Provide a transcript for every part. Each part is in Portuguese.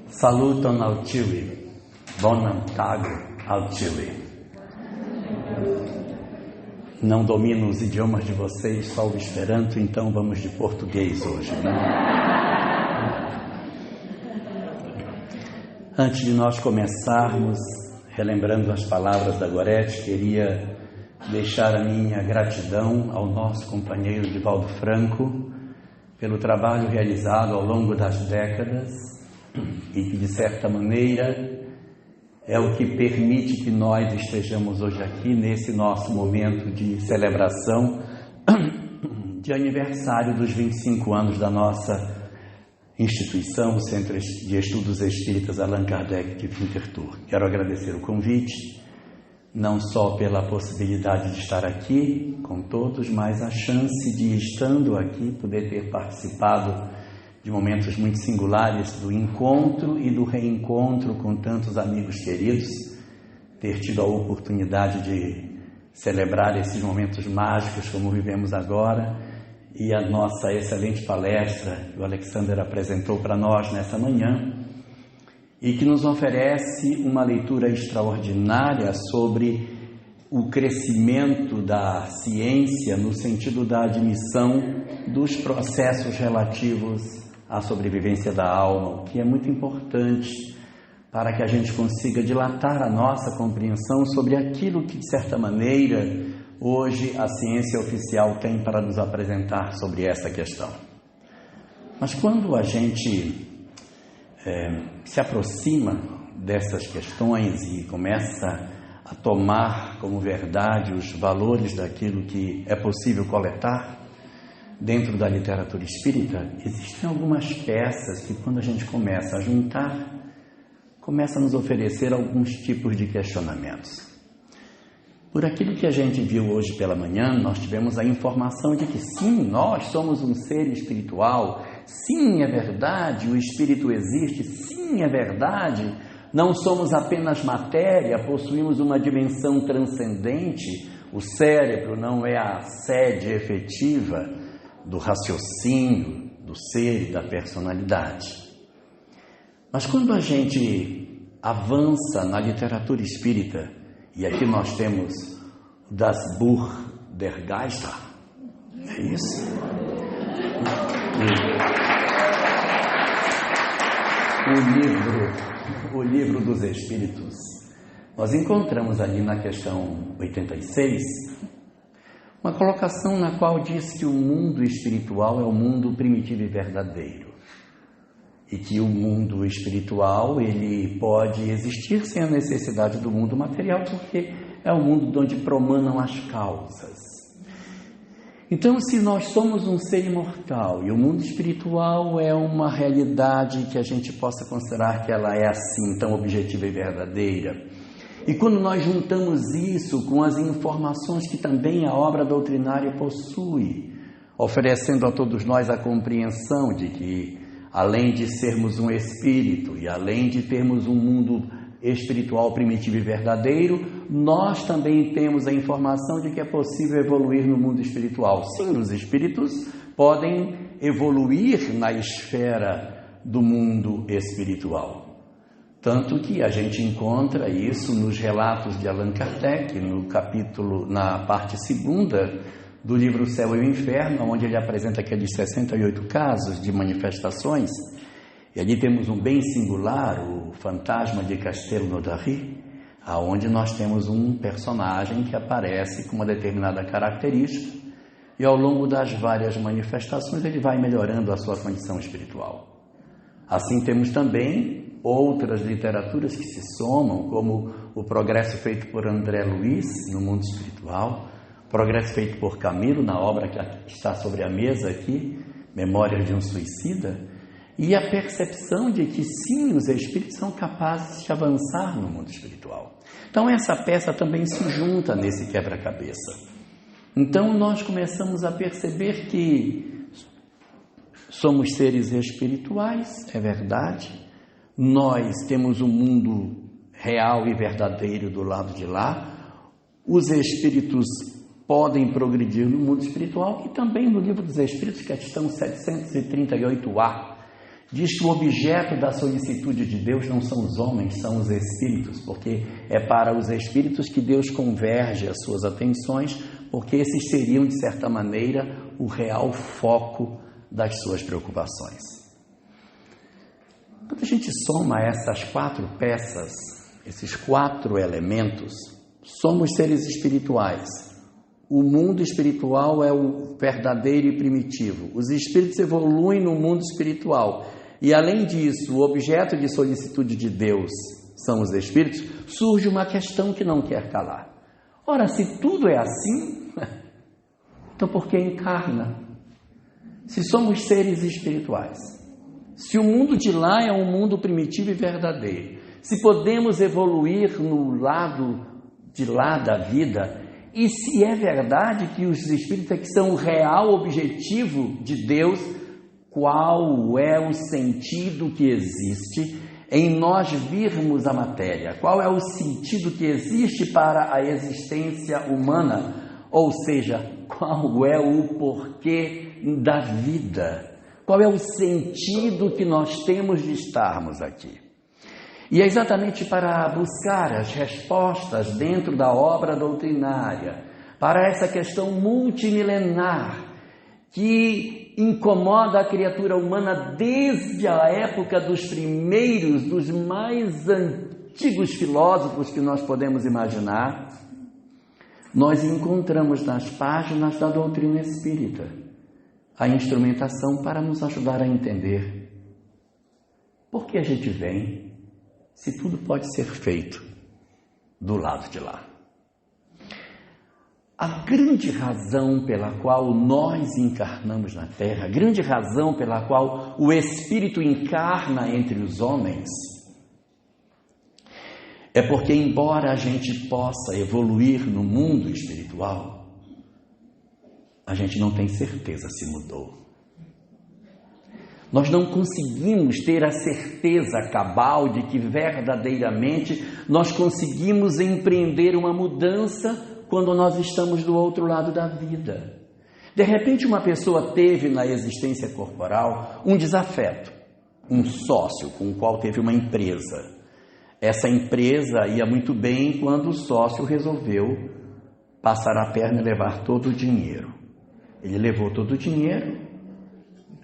Saluton al tiui, bonam tago al tiui. Não domino os idiomas de vocês, só o Esperanto, então vamos de português hoje, né? Antes de nós começarmos, relembrando as palavras da Gorete, queria deixar a minha gratidão ao nosso companheiro Divaldo Franco pelo trabalho realizado ao longo das décadas e que, de certa maneira, é o que permite que nós estejamos hoje aqui nesse nosso momento de celebração de aniversário dos 25 anos da nossa instituição, o Centro de Estudos Espíritas Allan Kardec de Winterthur. Quero agradecer o convite, não só pela possibilidade de estar aqui com todos, mas a chance de, estando aqui, poder ter participado de momentos muito singulares do encontro e do reencontro com tantos amigos queridos, ter tido a oportunidade de celebrar esses momentos mágicos como vivemos agora, e a nossa excelente palestra que o Alexander apresentou para nós nessa manhã, e que nos oferece uma leitura extraordinária sobre o crescimento da ciência no sentido da admissão dos processos relativos à sobrevivência da alma, o que é muito importante para que a gente consiga dilatar a nossa compreensão sobre aquilo que, de certa maneira, hoje a ciência oficial tem para nos apresentar sobre essa questão. Mas quando a gente se aproxima dessas questões e começa a tomar como verdade os valores daquilo que é possível coletar dentro da literatura espírita, existem algumas peças que, quando a gente começa a juntar, começa a nos oferecer alguns tipos de questionamentos. Por aquilo que a gente viu hoje pela manhã, nós tivemos a informação de que sim, nós somos um ser espiritual, sim, é verdade, o espírito existe, sim, é verdade, não somos apenas matéria, possuímos uma dimensão transcendente, o cérebro não é a sede efetiva do raciocínio, do ser e da personalidade. Mas quando a gente avança na literatura espírita, e aqui nós temos Das Buch der Geister, é isso? O livro dos Espíritos. Nós encontramos ali na questão 86 uma colocação na qual diz que o mundo espiritual é o mundo primitivo e verdadeiro. E que o mundo espiritual, ele pode existir sem a necessidade do mundo material, porque é o mundo de onde promanam as causas. Então, se nós somos um ser imortal e o mundo espiritual é uma realidade que a gente possa considerar que ela é assim, tão objetiva e verdadeira, e quando nós juntamos isso com as informações que também a obra doutrinária possui, oferecendo a todos nós a compreensão de que, além de sermos um espírito e além de termos um mundo espiritual primitivo e verdadeiro, nós também temos a informação de que é possível evoluir no mundo espiritual. Sim, os espíritos podem evoluir na esfera do mundo espiritual. Tanto que a gente encontra isso nos relatos de Allan Kardec, na parte 2ª do livro Céu e o Inferno, onde ele apresenta aqueles 68 casos de manifestações. E ali temos um bem singular, o fantasma de Castelnaudary, aonde nós temos um personagem que aparece com uma determinada característica e ao longo das várias manifestações ele vai melhorando a sua condição espiritual. Assim temos também outras literaturas que se somam, como o progresso feito por André Luiz no mundo espiritual, progresso feito por Camilo na obra que está sobre a mesa aqui, Memórias de um Suicida, e a percepção de que sim, os espíritos são capazes de avançar no mundo espiritual. Então essa peça também se junta nesse quebra-cabeça. Então nós começamos a perceber que somos seres espirituais, é verdade, nós temos um mundo real e verdadeiro do lado de lá, os espíritos podem progredir no mundo espiritual e também no Livro dos Espíritos, questão 738A, Diz que o objeto da solicitude de Deus não são os homens, são os espíritos, porque é para os espíritos que Deus converge as suas atenções, porque esses seriam, de certa maneira, o real foco das suas preocupações. Quando a gente soma essas 4 peças, esses 4 elementos, somos seres espirituais. O mundo espiritual é o verdadeiro e primitivo. Os espíritos evoluem no mundo espiritual. E além disso, o objeto de solicitude de Deus são os espíritos, surge uma questão que não quer calar. Ora, se tudo é assim, então por que encarna? Se somos seres espirituais, se o mundo de lá é um mundo primitivo e verdadeiro, se podemos evoluir no lado de lá da vida, e se é verdade que os espíritos é que são o real objetivo de Deus, qual é o sentido que existe em nós virmos a matéria? Qual é o sentido que existe para a existência humana? Ou seja, qual é o porquê da vida? Qual é o sentido que nós temos de estarmos aqui? E é exatamente para buscar as respostas dentro da obra doutrinária, para essa questão multimilenar que incomoda a criatura humana desde a época dos primeiros, dos mais antigos filósofos que nós podemos imaginar, nós encontramos nas páginas da doutrina espírita a instrumentação para nos ajudar a entender por que a gente vem, se tudo pode ser feito do lado de lá. A grande razão pela qual nós encarnamos na Terra, a grande razão pela qual o Espírito encarna entre os homens, é porque, embora a gente possa evoluir no mundo espiritual, a gente não tem certeza se mudou. Nós não conseguimos ter a certeza cabal de que verdadeiramente nós conseguimos empreender uma mudança quando nós estamos do outro lado da vida. De repente, uma pessoa teve na existência corporal um desafeto, um sócio com o qual teve uma empresa. Essa empresa ia muito bem quando o sócio resolveu passar a perna e levar todo o dinheiro. Ele levou todo o dinheiro,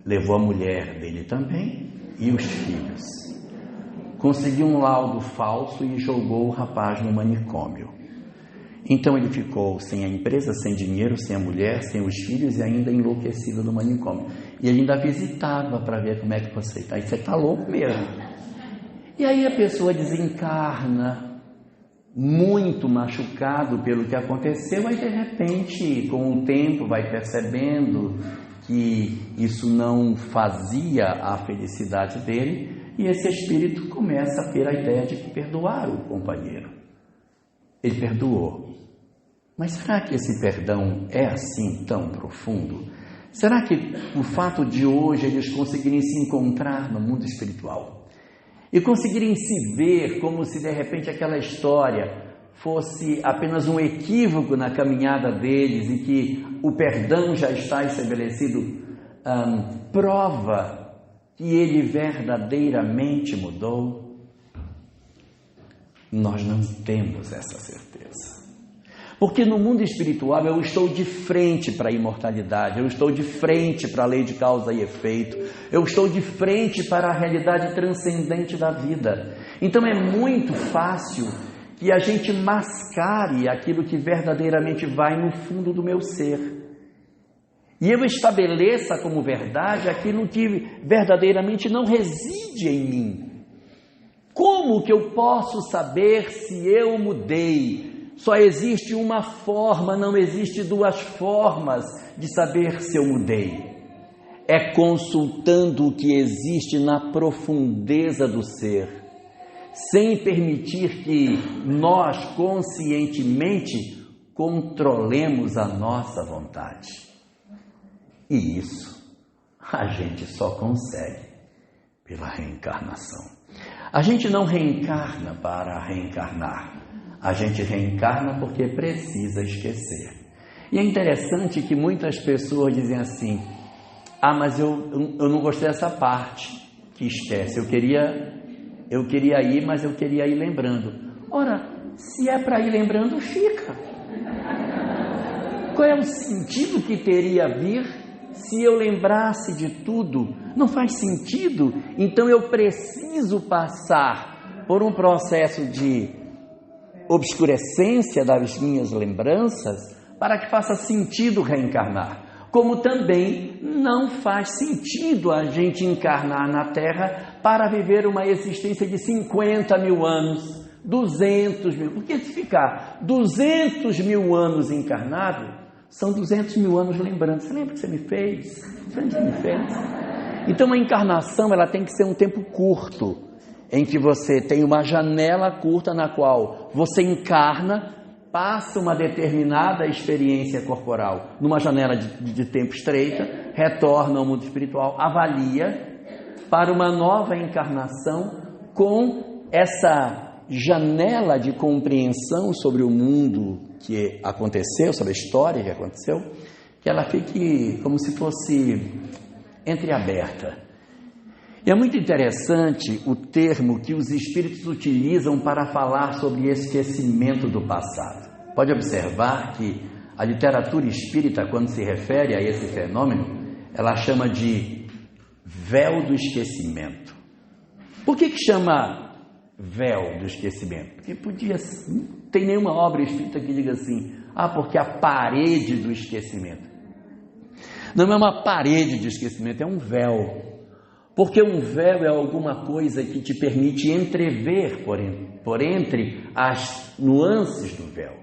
levou a mulher dele também e os filhos. Conseguiu um laudo falso e jogou o rapaz no manicômio. Então ele ficou sem a empresa, sem dinheiro, sem a mulher, sem os filhos e ainda enlouquecido no manicômio. E ele ainda visitava para ver como é que você está. E você está louco mesmo. E aí a pessoa desencarna, muito machucado pelo que aconteceu, aí de repente, com o tempo, vai percebendo que isso não fazia a felicidade dele, e esse espírito começa a ter a ideia de perdoar o companheiro. Ele perdoou. Mas será que esse perdão é assim tão profundo? Será que o fato de hoje eles conseguirem se encontrar no mundo espiritual e conseguirem se ver como se de repente aquela história fosse apenas um equívoco na caminhada deles e que o perdão já está estabelecido, prova que ele verdadeiramente mudou? Nós não temos essa certeza. Porque no mundo espiritual eu estou de frente para a imortalidade, eu estou de frente para a lei de causa e efeito, eu estou de frente para a realidade transcendente da vida. Então é muito fácil que a gente mascare aquilo que verdadeiramente vai no fundo do meu ser. E eu estabeleça como verdade aquilo que verdadeiramente não reside em mim. Como que eu posso saber se eu mudei? Só existe uma forma, não existe duas formas de saber se eu mudei. É consultando o que existe na profundeza do ser, sem permitir que nós conscientemente controlemos a nossa vontade. E isso a gente só consegue pela reencarnação. A gente não reencarna para reencarnar. A gente reencarna porque precisa esquecer. E é interessante que muitas pessoas dizem assim: mas eu não gostei dessa parte. que esquece. Eu queria ir, mas eu queria ir lembrando. Ora, se é para ir lembrando, fica. Qual é o sentido que teria vir se eu lembrasse de tudo? Não faz sentido. Então eu preciso passar por um processo de obscurecência das minhas lembranças para que faça sentido reencarnar. Como também não faz sentido a gente encarnar na Terra para viver uma existência de 50 mil anos, 200 mil. Porque se ficar 200 mil anos encarnado, são 200 mil anos lembrando. Você lembra que você me fez? Você me fez? Então a encarnação ela tem que ser um tempo curto, em que você tem uma janela curta na qual você encarna, passa uma determinada experiência corporal numa janela de tempo estreita, retorna ao mundo espiritual, avalia para uma nova encarnação com essa janela de compreensão sobre o mundo que aconteceu, sobre a história que aconteceu, que ela fique como se fosse entreaberta. E é muito interessante o termo que os espíritos utilizam para falar sobre esquecimento do passado. Pode observar que a literatura espírita, quando se refere a esse fenômeno, ela chama de véu do esquecimento. Por que chama véu do esquecimento? Porque não tem nenhuma obra espírita que diga assim, porque a parede do esquecimento. Não é uma parede de esquecimento, é um véu. Porque um véu é alguma coisa que te permite entrever por entre as nuances do véu.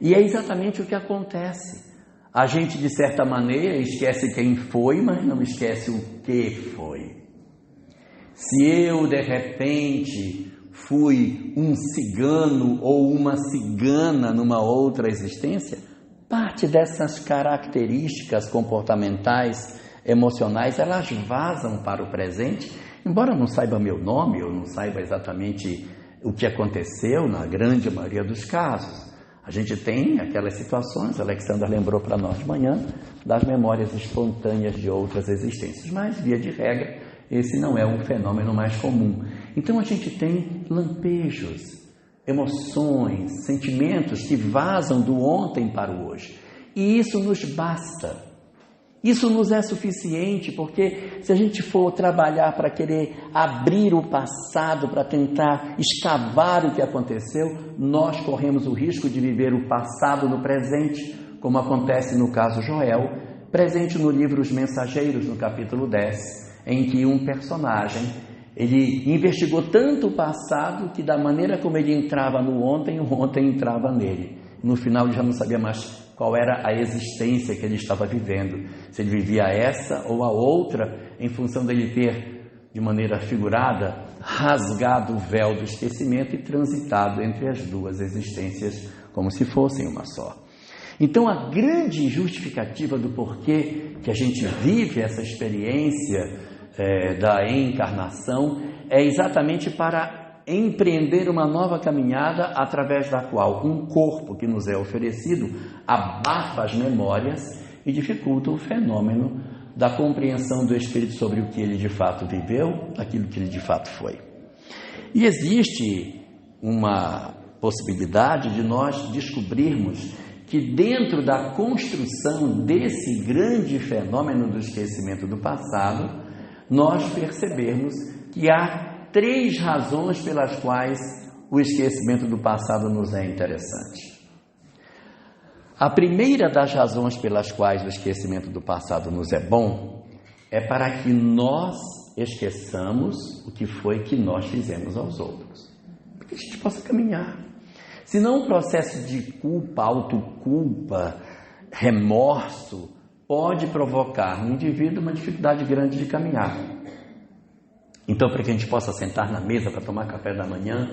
E é exatamente o que acontece. A gente, de certa maneira, esquece quem foi, mas não esquece o que foi. Se eu, de repente, fui um cigano ou uma cigana numa outra existência, parte dessas características comportamentais, emocionais, elas vazam para o presente, embora eu não saiba meu nome, eu não saiba exatamente o que aconteceu na grande maioria dos casos. A gente tem aquelas situações, Alexandra lembrou para nós de manhã, das memórias espontâneas de outras existências, mas, via de regra, esse não é um fenômeno mais comum. Então a gente tem lampejos, emoções, sentimentos que vazam do ontem para o hoje, e isso nos basta. Isso nos é suficiente, porque se a gente for trabalhar para querer abrir o passado, para tentar escavar o que aconteceu, nós corremos o risco de viver o passado no presente, como acontece no caso Joel, presente no livro Os Mensageiros, no capítulo 10, em que um personagem, ele investigou tanto o passado que da maneira como ele entrava no ontem, o ontem entrava nele. No final ele já não sabia mais qual era a existência que ele estava vivendo, se ele vivia essa ou a outra, em função dele ter, de maneira figurada, rasgado o véu do esquecimento e transitado entre as duas existências como se fossem uma só. Então a grande justificativa do porquê que a gente vive essa experiência da encarnação é exatamente para empreender uma nova caminhada através da qual um corpo que nos é oferecido abafa as memórias e dificulta o fenômeno da compreensão do espírito sobre o que ele de fato viveu, aquilo que ele de fato foi. E existe uma possibilidade de nós descobrirmos que dentro da construção desse grande fenômeno do esquecimento do passado, nós percebermos que há 3 razões pelas quais o esquecimento do passado nos é interessante. A primeira das razões pelas quais o esquecimento do passado nos é bom é para que nós esqueçamos o que foi que nós fizemos aos outros, para que a gente possa caminhar. Senão o processo de culpa, autoculpa, remorso pode provocar no indivíduo uma dificuldade grande de caminhar. Então, para que a gente possa sentar na mesa para tomar café da manhã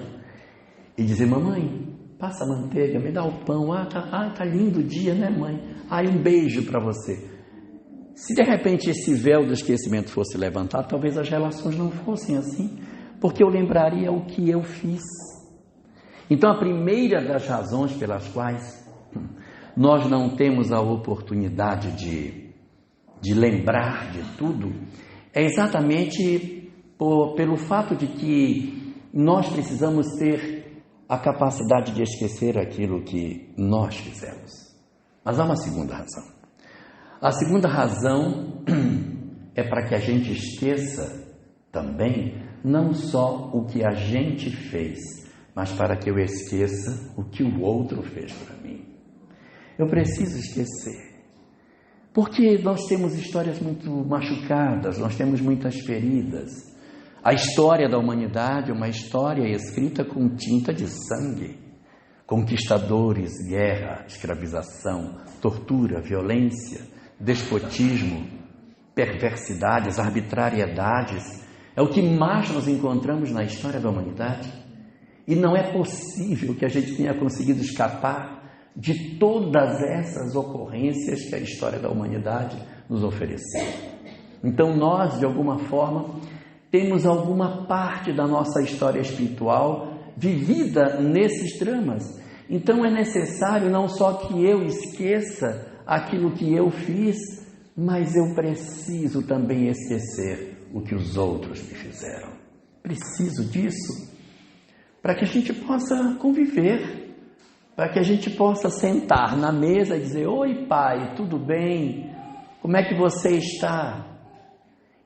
e dizer, mamãe, passa a manteiga, me dá o pão, tá lindo o dia, né, mãe? Um beijo para você. Se de repente esse véu do esquecimento fosse levantado, talvez as relações não fossem assim, porque eu lembraria o que eu fiz. Então, a primeira das razões pelas quais nós não temos a oportunidade de lembrar de tudo é exatamente pelo fato de que nós precisamos ter a capacidade de esquecer aquilo que nós fizemos. Mas há uma segunda razão. A segunda razão é para que a gente esqueça também não só o que a gente fez, mas para que eu esqueça o que o outro fez para mim. Eu preciso esquecer. Porque nós temos histórias muito machucadas, nós temos muitas feridas. A história da humanidade é uma história escrita com tinta de sangue. Conquistadores, guerra, escravização, tortura, violência, despotismo, perversidades, arbitrariedades. É o que mais nós encontramos na história da humanidade. E não é possível que a gente tenha conseguido escapar de todas essas ocorrências que a história da humanidade nos ofereceu. Então nós, de alguma forma, temos alguma parte da nossa história espiritual vivida nesses dramas. Então é necessário não só que eu esqueça aquilo que eu fiz, mas eu preciso também esquecer o que os outros me fizeram. Preciso disso para que a gente possa conviver, para que a gente possa sentar na mesa e dizer: oi pai, tudo bem? Como é que você está?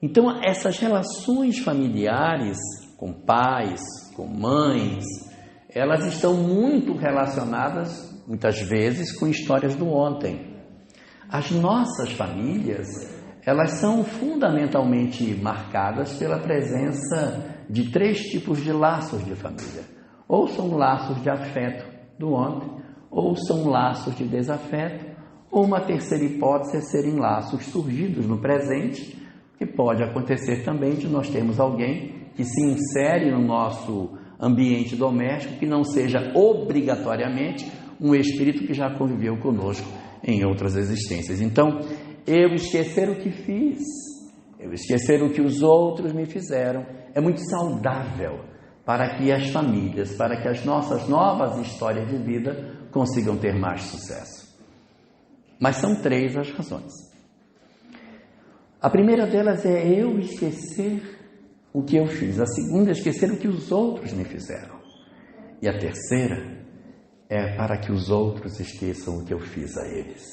Então essas relações familiares com pais, com mães, elas estão muito relacionadas muitas vezes com histórias do ontem. As nossas famílias, elas são fundamentalmente marcadas pela presença de 3 tipos de laços de família. Ou são laços de afeto do ontem, ou são laços de desafeto, ou uma terceira hipótese é serem laços surgidos no presente, que pode acontecer também de nós termos alguém que se insere no nosso ambiente doméstico, que não seja obrigatoriamente um espírito que já conviveu conosco em outras existências. Então, eu esquecer o que fiz, eu esquecer o que os outros me fizeram, é muito saudável para que as famílias, para que as nossas novas histórias de vida consigam ter mais sucesso. Mas são 3 as razões. A primeira delas é eu esquecer o que eu fiz. A segunda é esquecer o que os outros me fizeram. E a terceira é para que os outros esqueçam o que eu fiz a eles.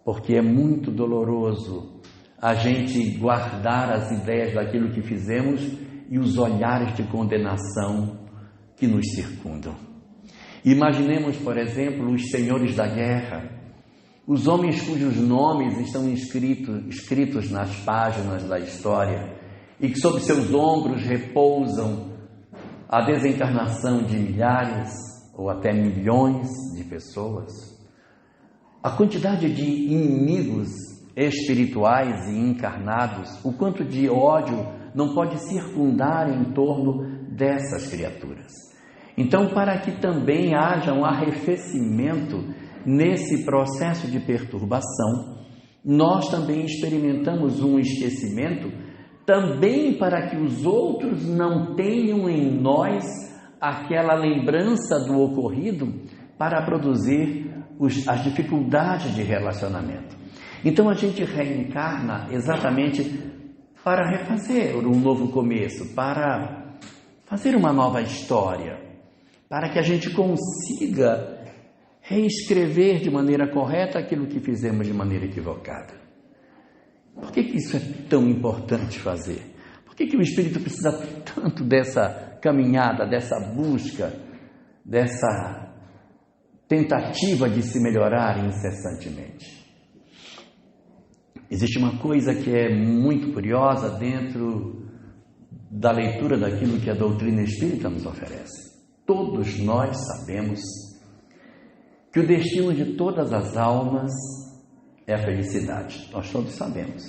Porque é muito doloroso a gente guardar as ideias daquilo que fizemos e os olhares de condenação que nos circundam. Imaginemos, por exemplo, os senhores da guerra, os homens cujos nomes estão escritos nas páginas da história e que sobre seus ombros repousam a desencarnação de milhares ou até milhões de pessoas. A quantidade de inimigos espirituais e encarnados, o quanto de ódio não pode circundar em torno dessas criaturas. Então, para que também haja um arrefecimento nesse processo de perturbação, nós também experimentamos um esquecimento, também para que os outros não tenham em nós aquela lembrança do ocorrido para produzir as dificuldades de relacionamento. Então a gente reencarna exatamente para refazer um novo começo, para fazer uma nova história, para que a gente consiga reescrever de maneira correta aquilo que fizemos de maneira equivocada. Por que isso é tão importante fazer? Por que o espírito precisa tanto dessa caminhada, dessa busca, dessa tentativa de se melhorar incessantemente? Existe uma coisa que é muito curiosa dentro da leitura daquilo que a doutrina espírita nos oferece. Todos nós sabemos que o destino de todas as almas é a felicidade. Nós todos sabemos.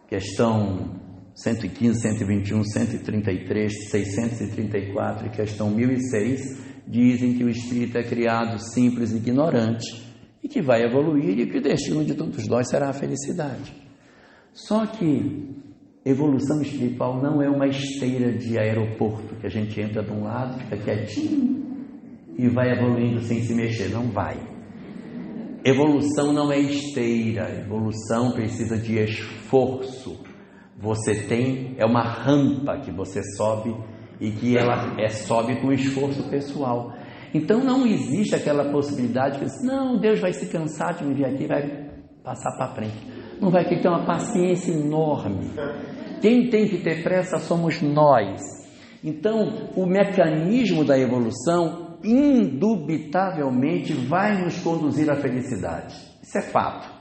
Questão 115, 121, 133, 634 e questão 1006 dizem que o espírito é criado simples e ignorante e que vai evoluir e que o destino de todos nós será a felicidade. Só que evolução espiritual não é uma esteira de aeroporto, que a gente entra de um lado, fica quietinho e vai evoluindo sem se mexer. Não vai. Evolução não é esteira, evolução precisa de esforço Você tem, é uma rampa que você sobe e que ela sobe com esforço pessoal. Então não existe aquela possibilidade que não, Deus vai se cansar de me vir aqui e vai passar para frente. Não vai ter uma paciência enorme. Quem tem que ter pressa somos nós. Então o mecanismo da evolução indubitavelmente vai nos conduzir à felicidade. Isso é fato.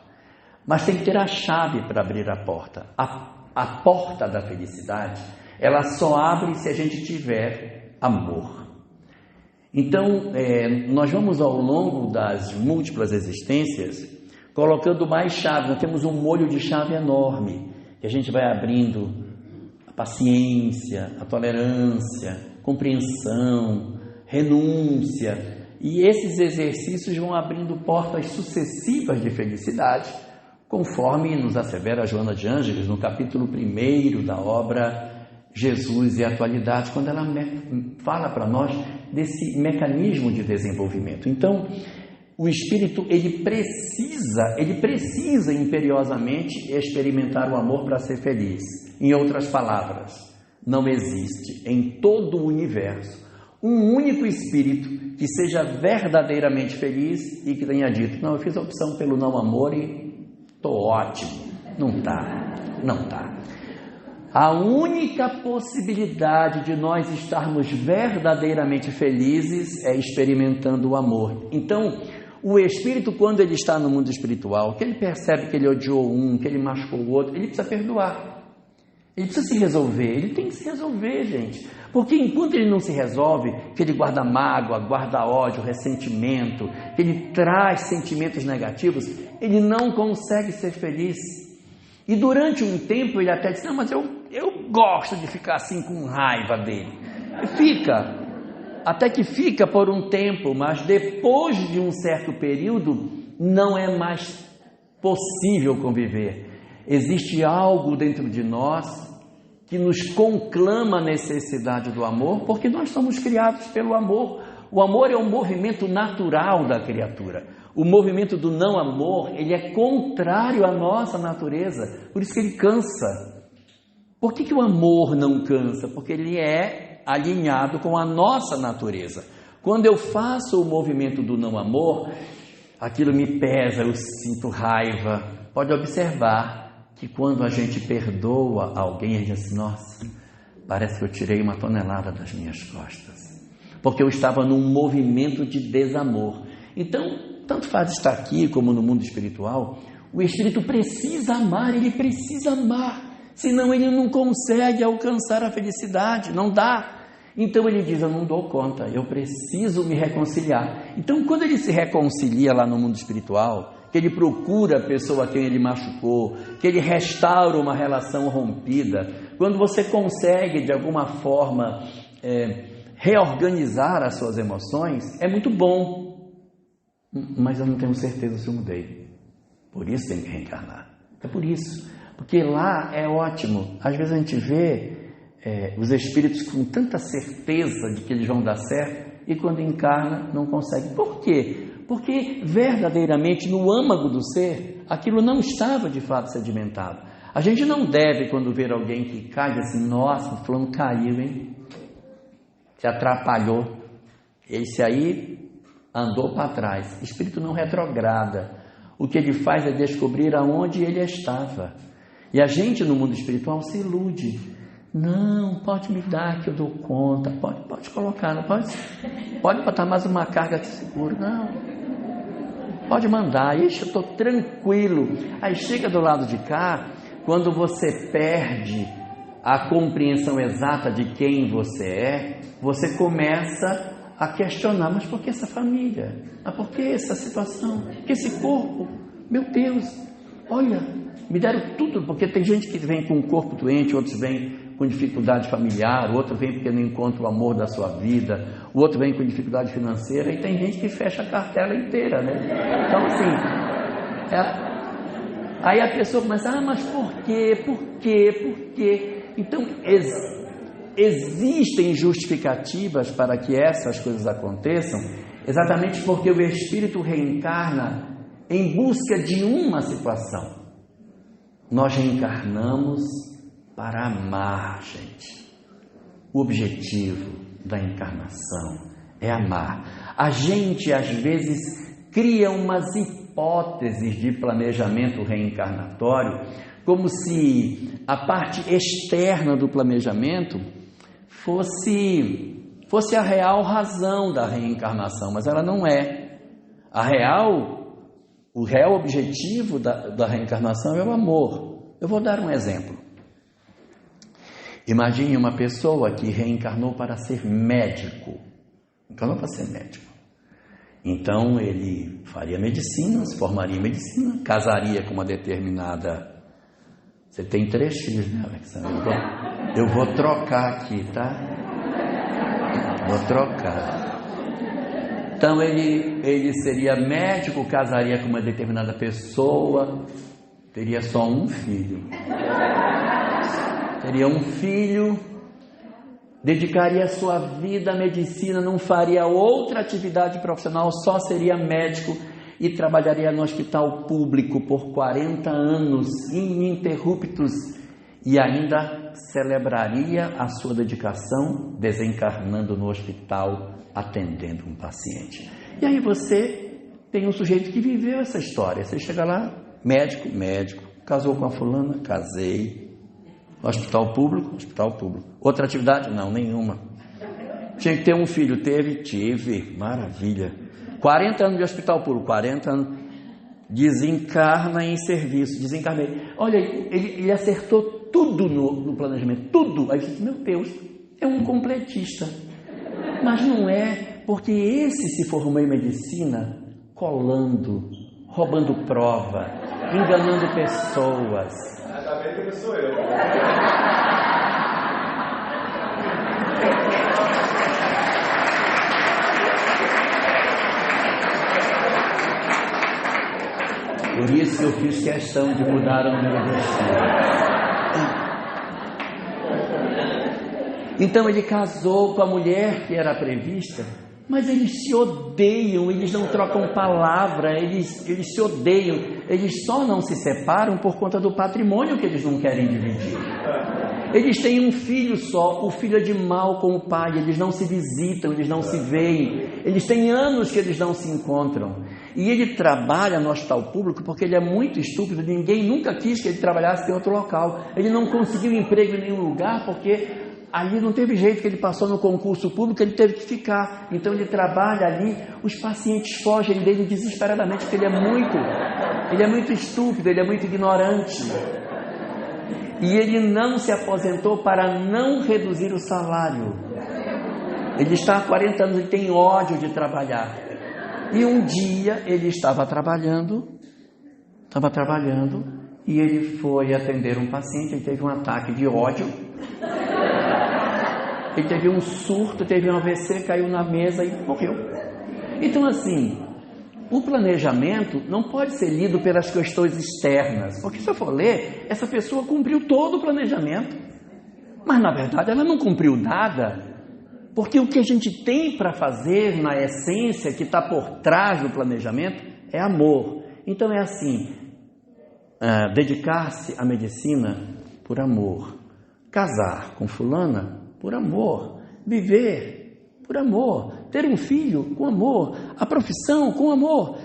Mas tem que ter a chave para abrir a porta. A porta da felicidade, ela só abre se a gente tiver amor. Então, nós vamos ao longo das múltiplas existências colocando mais chave. Nós temos um molho de chave enorme que a gente vai abrindo: a paciência, a tolerância, compreensão, renúncia. E esses exercícios vão abrindo portas sucessivas de felicidade, conforme nos assevera Joana de Ângeles no capítulo 1 da obra Jesus e a Atualidade, quando ela fala para nós desse mecanismo de desenvolvimento. Então, o espírito ele precisa imperiosamente experimentar o amor para ser feliz. Em outras palavras, não existe em todo o universo um único espírito que seja verdadeiramente feliz e que tenha dito: não, eu fiz a opção pelo não amor e estou ótimo. Não está. A única possibilidade de nós estarmos verdadeiramente felizes é experimentando o amor. Então, o espírito, quando ele está no mundo espiritual, que ele percebe que ele odiou um, que ele machucou o outro, ele precisa perdoar. Ele precisa se resolver. Ele tem que se resolver, gente. Porque enquanto ele não se resolve, que ele guarda mágoa, guarda ódio, ressentimento, que ele traz sentimentos negativos, ele não consegue ser feliz. E durante um tempo ele até diz: não, mas eu gosto de ficar assim com raiva dele. E fica, até que fica por um tempo, mas depois de um certo período não é mais possível conviver. Existe algo dentro de nós que nos conclama a necessidade do amor, porque nós somos criados pelo amor. O amor é um movimento natural da criatura. O movimento do não amor, ele é contrário à nossa natureza, por isso que ele cansa. Por que o amor não cansa? Porque ele é alinhado com a nossa natureza. Quando eu faço o movimento do não amor, aquilo me pesa, eu sinto raiva. Pode observar que quando a gente perdoa alguém, a gente diz assim: nossa, parece que eu tirei uma tonelada das minhas costas, porque eu estava num movimento de desamor. Então, tanto faz estar aqui como no mundo espiritual, o espírito precisa amar, ele precisa amar, senão ele não consegue alcançar a felicidade, não dá. Então ele diz: eu não dou conta, eu preciso me reconciliar. Então, quando ele se reconcilia lá no mundo espiritual, que ele procura a pessoa a quem ele machucou, que ele restaura uma relação rompida, quando você consegue de alguma forma reorganizar as suas emoções, é muito bom. Mas eu não tenho certeza se eu mudei. Por isso tem que reencarnar. É por isso. Porque lá é ótimo. Às vezes a gente vê os espíritos com tanta certeza de que eles vão dar certo, e quando encarna não consegue. Por quê? Porque verdadeiramente no âmago do ser, aquilo não estava de fato sedimentado. A gente não deve, quando ver alguém que cai, dizer assim: nossa, o fulano caiu, hein? Se atrapalhou. Esse aí andou para trás. O espírito não retrograda. O que ele faz é descobrir aonde ele estava. E a gente no mundo espiritual se ilude. Não, pode me dar que eu dou conta. Pode colocar, não pode botar mais uma carga de seguro. Não. Pode mandar. Ixi, eu estou tranquilo. Aí chega do lado de cá, quando você perde a compreensão exata de quem você é, você começa a questionar: mas por que essa família? Mas por que essa situação? Por que esse corpo? Meu Deus, olha, me deram tudo, porque tem gente que vem com o corpo doente, outros vêm com dificuldade familiar, outro vem porque não encontra o amor da sua vida, o outro vem com dificuldade financeira, e tem gente que fecha a cartela inteira, né? Então assim, aí a pessoa começa: mas por quê? Por quê? Por quê? Então existem justificativas para que essas coisas aconteçam, exatamente porque o espírito reencarna em busca de uma situação. Nós reencarnamos para amar, gente. O objetivo da encarnação é amar. A gente, às vezes, cria umas hipóteses de planejamento reencarnatório, como se a parte externa do planejamento fosse a real razão da reencarnação, mas ela não é. O real objetivo da reencarnação é o amor. Eu vou dar um exemplo. Imagine uma pessoa que reencarnou para ser médico. Encarnou para ser médico. Então ele faria medicina, se formaria em medicina, casaria com uma determinada... Você tem 3 filhos, né, Alexandre? Eu vou trocar aqui, tá? Vou trocar. Então ele seria médico, casaria com uma determinada pessoa, teria só um filho. Teria um filho, dedicaria sua vida à medicina, não faria outra atividade profissional, só seria médico e trabalharia no hospital público por 40 anos ininterruptos e ainda celebraria a sua dedicação desencarnando no hospital, atendendo um paciente. E aí você tem um sujeito que viveu essa história. Você chega lá, médico, casou com a fulana, casei. Hospital público. Outra atividade? Não, nenhuma. Tinha que ter um filho, tive, maravilha. 40 anos de hospital público, 40 anos, desencarna em serviço, desencarnei. Olha, ele acertou tudo no planejamento, tudo. Aí você diz, meu Deus, é um completista. Mas não é, porque esse se formou em medicina colando, roubando prova, enganando pessoas. Ainda bem que não sou eu. Por isso que eu fiz questão de mudar o número do filho. Então ele casou com a mulher que era prevista, mas eles se odeiam, eles não trocam palavra, eles se odeiam, eles só não se separam por conta do patrimônio que eles não querem dividir. Eles têm um filho só, o filho é de mal com o pai, eles não se visitam, eles não se veem, eles têm anos que eles não se encontram. E ele trabalha no hospital público porque ele é muito estúpido, ninguém nunca quis que ele trabalhasse em outro local. Ele não conseguiu emprego em nenhum lugar porque ali não teve jeito, que ele passou no concurso público, ele teve que ficar. Então ele trabalha ali, os pacientes fogem dele desesperadamente porque ele é muito estúpido, ele é muito ignorante. E ele não se aposentou para não reduzir o salário. Ele está há 40 anos e tem ódio de trabalhar. E um dia ele estava trabalhando e ele foi atender um paciente, ele teve um ataque de ódio, ele teve um surto, teve um AVC, caiu na mesa e morreu. Então assim, o planejamento não pode ser lido pelas questões externas, porque se eu for ler, essa pessoa cumpriu todo o planejamento, mas na verdade ela não cumpriu nada. Porque o que a gente tem para fazer na essência que está por trás do planejamento é amor. Então é assim, dedicar-se à medicina por amor, casar com fulana por amor, viver por amor, ter um filho com amor, a profissão com amor.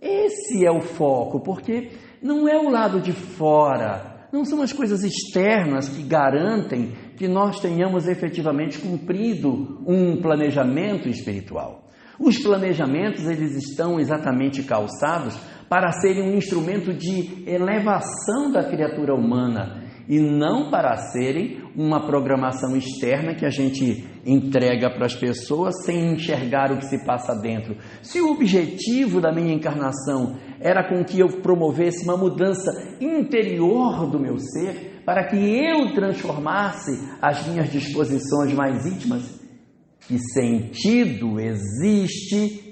Esse é o foco, porque não é o lado de fora, não são as coisas externas que garantem que nós tenhamos efetivamente cumprido um planejamento espiritual. Os planejamentos, eles estão exatamente calçados para serem um instrumento de elevação da criatura humana e não para serem uma programação externa que a gente entrega para as pessoas sem enxergar o que se passa dentro. Se o objetivo da minha encarnação era com que eu promovesse uma mudança interior do meu ser, para que eu transformasse as minhas disposições mais íntimas, que sentido existe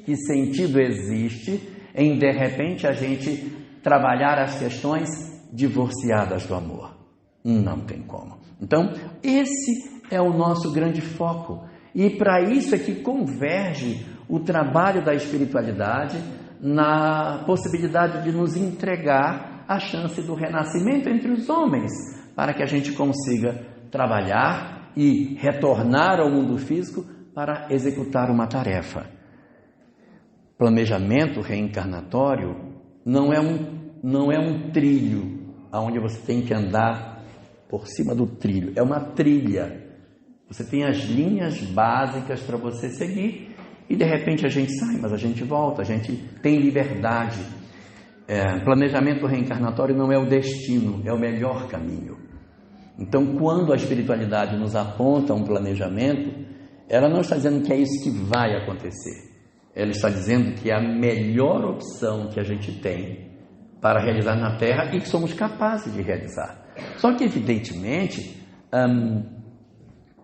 em de repente a gente trabalhar as questões divorciadas do amor? Não tem como. Então, esse é o nosso grande foco. E para isso é que converge o trabalho da espiritualidade na possibilidade de nos entregar a chance do renascimento entre os homens, para que a gente consiga trabalhar e retornar ao mundo físico para executar uma tarefa. Planejamento reencarnatório não é um trilho onde você tem que andar por cima do trilho, é uma trilha. Você tem as linhas básicas para você seguir e de repente a gente sai, mas a gente volta, a gente tem liberdade. Planejamento reencarnatório não é o destino, é o melhor caminho. Então, quando a espiritualidade nos aponta um planejamento, ela não está dizendo que é isso que vai acontecer. Ela está dizendo que é a melhor opção que a gente tem para realizar na Terra e que somos capazes de realizar. Só que, evidentemente,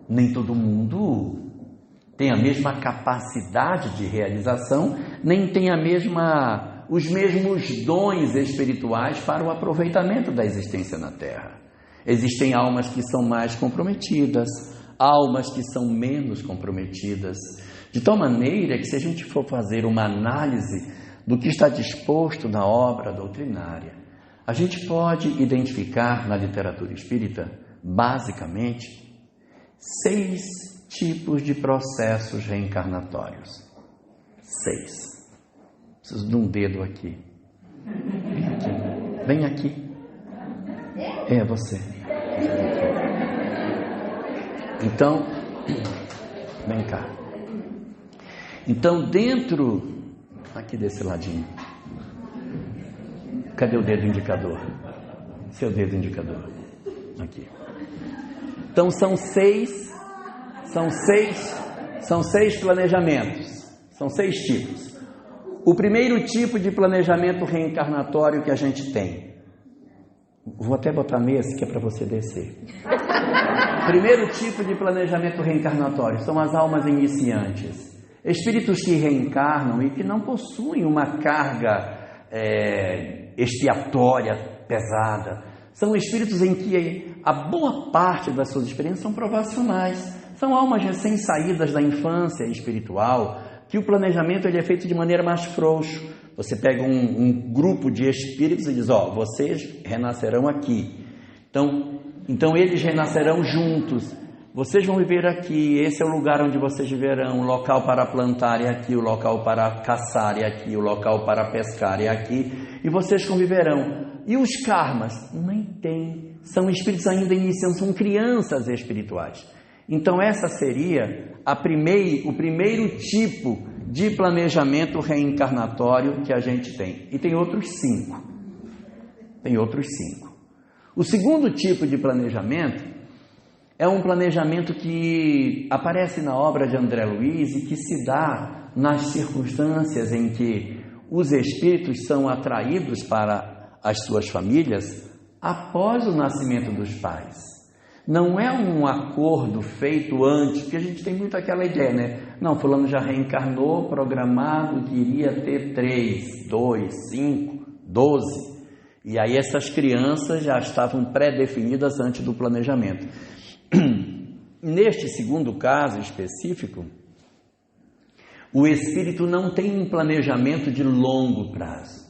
nem todo mundo tem a mesma capacidade de realização, nem tem os mesmos dons espirituais para o aproveitamento da existência na Terra. Existem almas que são mais comprometidas, almas que são menos comprometidas, de tal maneira que, se a gente for fazer uma análise do que está disposto na obra doutrinária, a gente pode identificar na literatura espírita, basicamente, 6 tipos de processos reencarnatórios. 6. Preciso de um dedo aqui. Vem aqui. É você. Então, vem cá. Então, dentro aqui desse ladinho, cadê o dedo indicador? Seu dedo indicador. Aqui. Então, são seis planejamentos. São 6 tipos. O primeiro tipo de planejamento reencarnatório que a gente tem. Vou até botar nesse que é para você descer. Primeiro tipo de planejamento reencarnatório são as almas iniciantes. Espíritos que reencarnam e que não possuem uma carga expiatória pesada. São espíritos em que a boa parte das suas experiências são provacionais. São almas recém-saídas da infância espiritual, que o planejamento ele é feito de maneira mais frouxa. Você pega um grupo de espíritos e diz, vocês renascerão aqui. Então eles renascerão juntos. Vocês vão viver aqui, esse é o lugar onde vocês viverão, o local para plantar é aqui, o local para caçar é aqui, o local para pescar é aqui, e vocês conviverão. E os karmas? Nem tem. São espíritos ainda iniciando, são crianças espirituais. Então essa seria o primeiro tipo de planejamento reencarnatório que a gente tem. E tem outros 5. O segundo tipo de planejamento é um planejamento que aparece na obra de André Luiz e que se dá nas circunstâncias em que os espíritos são atraídos para as suas famílias após o nascimento dos pais. Não é um acordo feito antes, porque a gente tem muito aquela ideia, né? Não, fulano já reencarnou, programado, que iria ter 3, 2, 5, 12. E aí essas crianças já estavam pré-definidas antes do planejamento. Neste segundo caso específico, o espírito não tem um planejamento de longo prazo.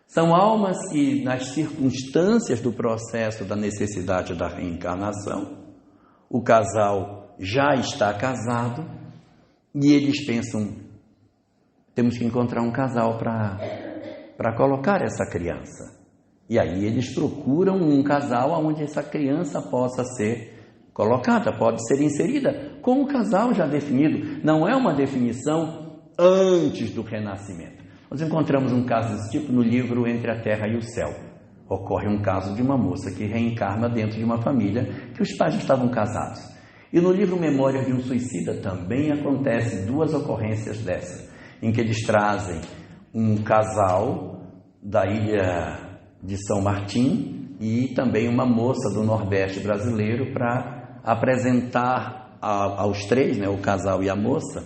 São almas que, nas circunstâncias do processo da necessidade da reencarnação, o casal já está casado e eles pensam, temos que encontrar um casal para colocar essa criança. E aí eles procuram um casal onde essa criança possa ser colocada, pode ser inserida com o casal já definido. Não é uma definição antes do renascimento. Nós encontramos um caso desse tipo no livro Entre a Terra e o Céu. Ocorre um caso de uma moça que reencarna dentro de uma família que os pais já estavam casados. E no livro Memórias de um Suicida também acontece 2 ocorrências dessas, em que eles trazem um casal da ilha de São Martim e também uma moça do Nordeste brasileiro para apresentar aos 3, o casal e a moça,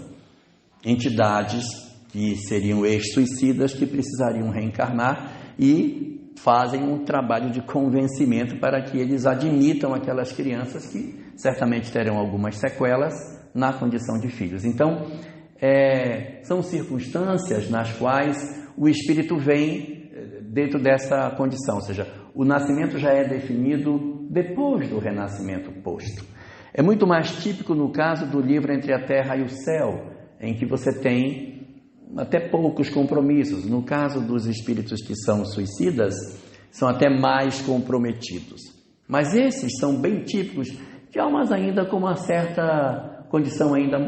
entidades que seriam ex-suicidas que precisariam reencarnar e fazem um trabalho de convencimento para que eles admitam aquelas crianças que certamente terão algumas sequelas na condição de filhos. Então, são circunstâncias nas quais o espírito vem dentro dessa condição, ou seja, o nascimento já é definido depois do renascimento posto. É muito mais típico no caso do livro Entre a Terra e o Céu, em que você tem até poucos compromissos. No caso dos espíritos que são suicidas, são até mais comprometidos. Mas esses são bem típicos de almas ainda com uma certa condição ainda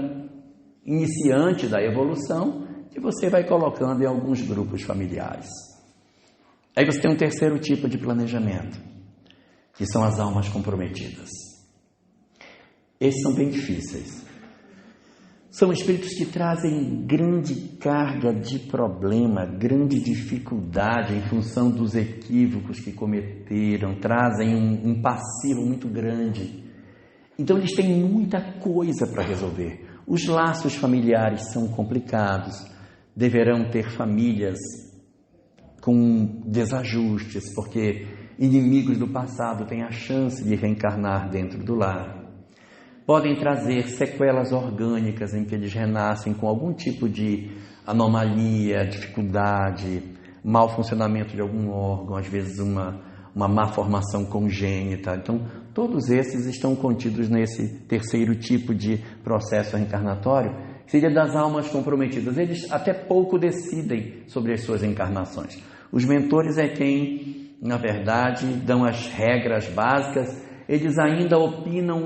iniciante da evolução, que você vai colocando em alguns grupos familiares. Aí você tem um terceiro tipo de planejamento, que são as almas comprometidas. Esses são bem difíceis. São espíritos que trazem grande carga de problema, grande dificuldade em função dos equívocos que cometeram, trazem um passivo muito grande. Então eles têm muita coisa para resolver. Os laços familiares são complicados, deverão ter famílias com desajustes, porque inimigos do passado têm a chance de reencarnar dentro do lar. Podem trazer sequelas orgânicas em que eles renascem com algum tipo de anomalia, dificuldade, mau funcionamento de algum órgão, às vezes uma má formação congênita. Então, todos esses estão contidos nesse terceiro tipo de processo reencarnatório, que seria das almas comprometidas. Eles até pouco decidem sobre as suas encarnações. Os mentores é quem, na verdade, dão as regras básicas. Eles ainda opinam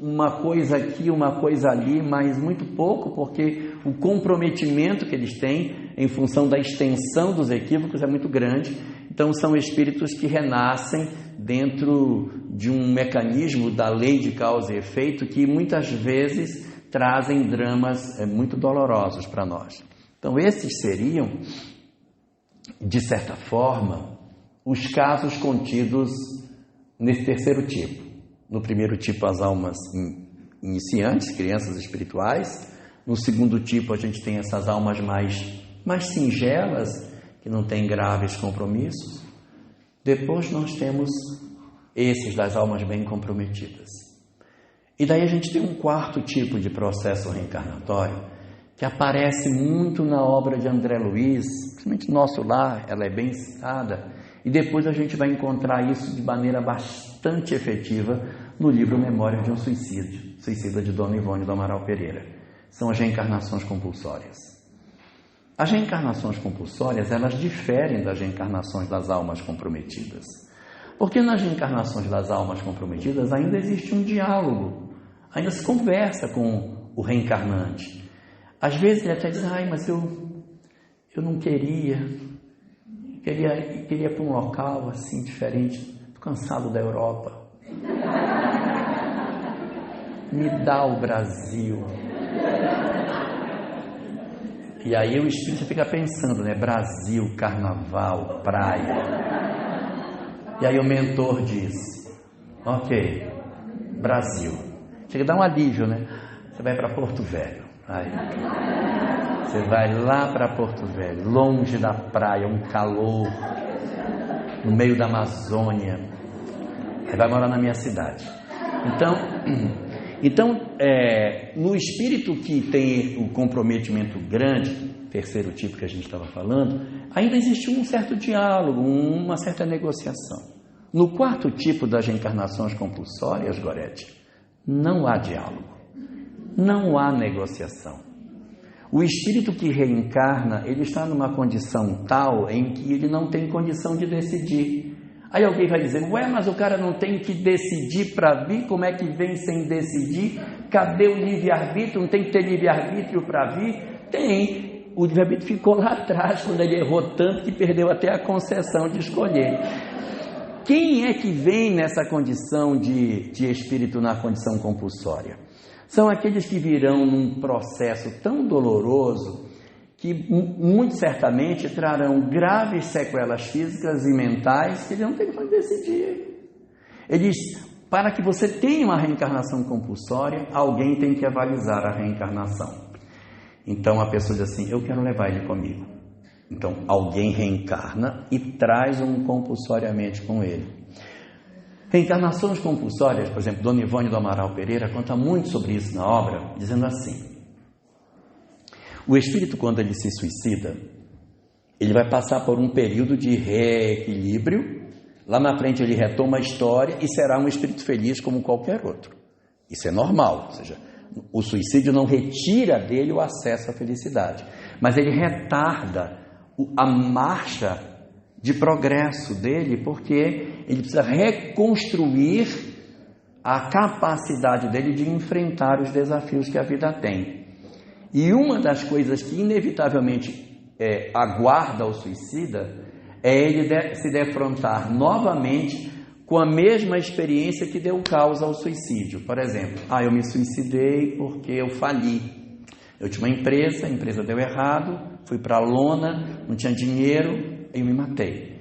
uma coisa aqui, uma coisa ali, mas muito pouco, porque o comprometimento que eles têm em função da extensão dos equívocos é muito grande. Então são espíritos que renascem dentro de um mecanismo da lei de causa e efeito que muitas vezes trazem dramas muito dolorosos para nós. Então esses seriam, de certa forma, os casos contidos nesse terceiro tipo. No primeiro tipo, as almas iniciantes, crianças espirituais. No segundo tipo, a gente tem essas almas mais singelas, que não têm graves compromissos. Depois nós temos esses das almas bem comprometidas. E daí a gente tem um quarto tipo de processo reencarnatório, que aparece muito na obra de André Luiz, principalmente no Nosso Lar, ela é bem citada. E depois a gente vai encontrar isso de maneira bastante efetiva no livro Memórias de um Suicida de Dona Ivone do Amaral Pereira. São as reencarnações compulsórias. As reencarnações compulsórias, elas diferem das reencarnações das almas comprometidas. Porque nas reencarnações das almas comprometidas ainda existe um diálogo, ainda se conversa com o reencarnante. Às vezes ele até diz, mas eu não queria ir para um local assim diferente, estou cansado da Europa. Me dá o Brasil. E aí o espírito fica pensando, Brasil, carnaval, praia. E aí o mentor diz, ok, Brasil. Chega a dar um alívio, Você vai para Porto Velho. Aí, você vai lá para Porto Velho, longe da praia, um calor, no meio da Amazônia. Aí vai morar na minha cidade. Então, no espírito que tem o comprometimento grande, terceiro tipo que a gente estava falando, ainda existe um certo diálogo, uma certa negociação. No quarto tipo das reencarnações compulsórias, Gorete, não há diálogo, não há negociação. O espírito que reencarna, ele está numa condição tal em que ele não tem condição de decidir. Aí alguém vai dizer, mas o cara não tem que decidir para vir, como é que vem sem decidir? Cadê o livre-arbítrio? Não tem que ter livre-arbítrio para vir? Tem. O livre-arbítrio ficou lá atrás, quando ele errou tanto que perdeu até a concessão de escolher. Quem é que vem nessa condição de espírito na condição compulsória? São aqueles que virão num processo tão doloroso que muito certamente trarão graves sequelas físicas e mentais que ele não tem como decidir. Ele diz, para que você tenha uma reencarnação compulsória, alguém tem que avalizar a reencarnação. Então a pessoa diz assim, eu quero levar ele comigo. Então alguém reencarna e traz um compulsoriamente com ele. Reencarnações compulsórias, por exemplo, Dona Ivone do Amaral Pereira conta muito sobre isso na obra, dizendo assim, o espírito, quando ele se suicida, ele vai passar por um período de reequilíbrio Lá na frente ele retoma a história e será um espírito feliz como qualquer outro. Isso é normal, ou seja, o suicídio não retira dele o acesso à felicidade, mas ele retarda a marcha de progresso dele, porque ele precisa reconstruir a capacidade dele de enfrentar os desafios que a vida tem. E uma das coisas que inevitavelmente aguarda o suicida é ele se defrontar novamente com a mesma experiência que deu causa ao suicídio. Por exemplo, eu me suicidei porque eu fali. Eu tinha uma empresa, a empresa deu errado, fui para a lona, não tinha dinheiro, eu me matei.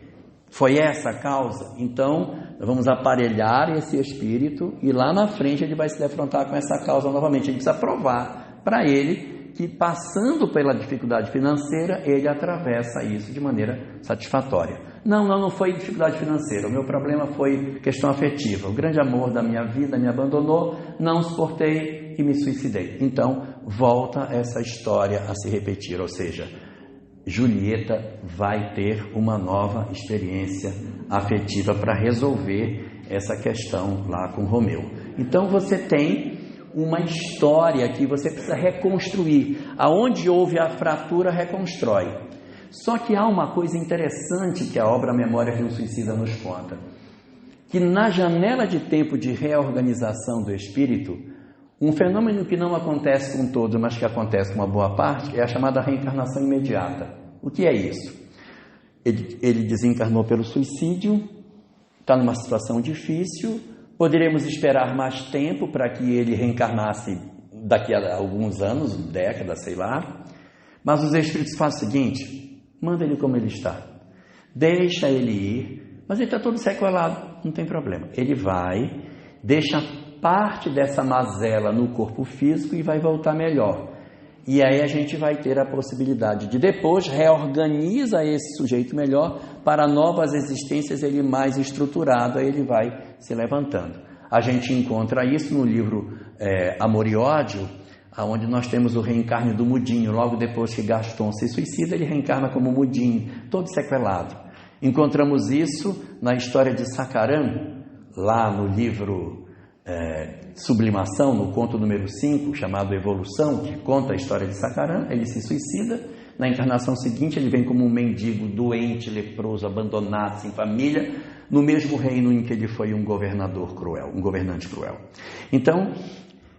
Foi essa a causa? Então, nós vamos aparelhar esse espírito e lá na frente ele vai se defrontar com essa causa novamente. Ele precisa provar para ele que, passando pela dificuldade financeira, ele atravessa isso de maneira satisfatória. Não foi dificuldade financeira, o meu problema foi questão afetiva. O grande amor da minha vida me abandonou, não suportei e me suicidei. Então, volta essa história a se repetir, ou seja, Julieta vai ter uma nova experiência afetiva para resolver essa questão lá com Romeu. Então, você tem uma história que você precisa reconstruir. Aonde houve a fratura, reconstrói. Só que há uma coisa interessante que a obra Memória de um Suicida nos conta, que na janela de tempo de reorganização do espírito, um fenômeno que não acontece com todos, mas que acontece com uma boa parte, é a chamada reencarnação imediata. O que é isso? Ele desencarnou pelo suicídio, está numa situação difícil. Poderíamos esperar mais tempo para que ele reencarnasse daqui a alguns anos, décadas, sei lá. Mas os espíritos fazem o seguinte: manda ele como ele está. Deixa ele ir, mas ele está todo sequelado, não tem problema. Ele vai, deixa parte dessa mazela no corpo físico e vai voltar melhor. E aí a gente vai ter a possibilidade de depois reorganiza esse sujeito melhor para novas existências, ele mais estruturado, aí ele vai se levantando. A gente encontra isso no livro Amor e Ódio, onde nós temos o reencarne do Mudinho. Logo depois que Gaston se suicida, ele reencarna como Mudinho, todo sequelado. Encontramos isso na história de Sacaram, lá no livro Sublimação, no conto número 5, chamado Evolução, que conta a história de Sacaram. Ele se suicida. Na encarnação seguinte, ele vem como um mendigo, doente, leproso, abandonado, sem família, no mesmo reino em que ele foi um governador cruel, um governante cruel. Então,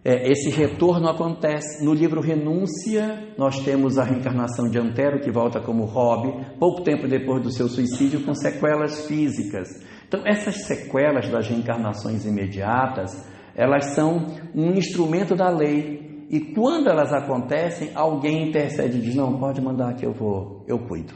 esse retorno acontece. No livro Renúncia, nós temos a reencarnação de Antero, que volta como Hobby, pouco tempo depois do seu suicídio, com sequelas físicas. Então, essas sequelas das reencarnações imediatas, elas são um instrumento da lei. E quando elas acontecem, alguém intercede e diz: não, pode mandar que eu cuido.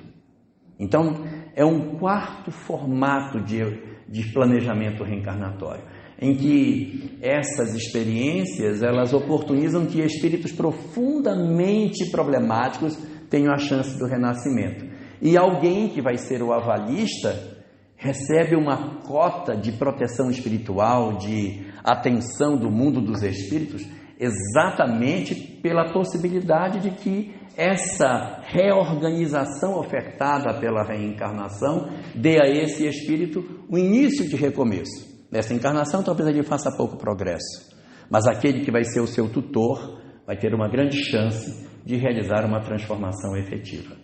Então, é um quarto formato de planejamento reencarnatório, em que essas experiências, elas oportunizam que espíritos profundamente problemáticos tenham a chance do renascimento. E alguém que vai ser o avalista recebe uma cota de proteção espiritual, de atenção do mundo dos espíritos, exatamente pela possibilidade de que essa reorganização ofertada pela reencarnação dê a esse espírito o início de recomeço. Nessa encarnação talvez ele faça pouco progresso, mas aquele que vai ser o seu tutor vai ter uma grande chance de realizar uma transformação efetiva.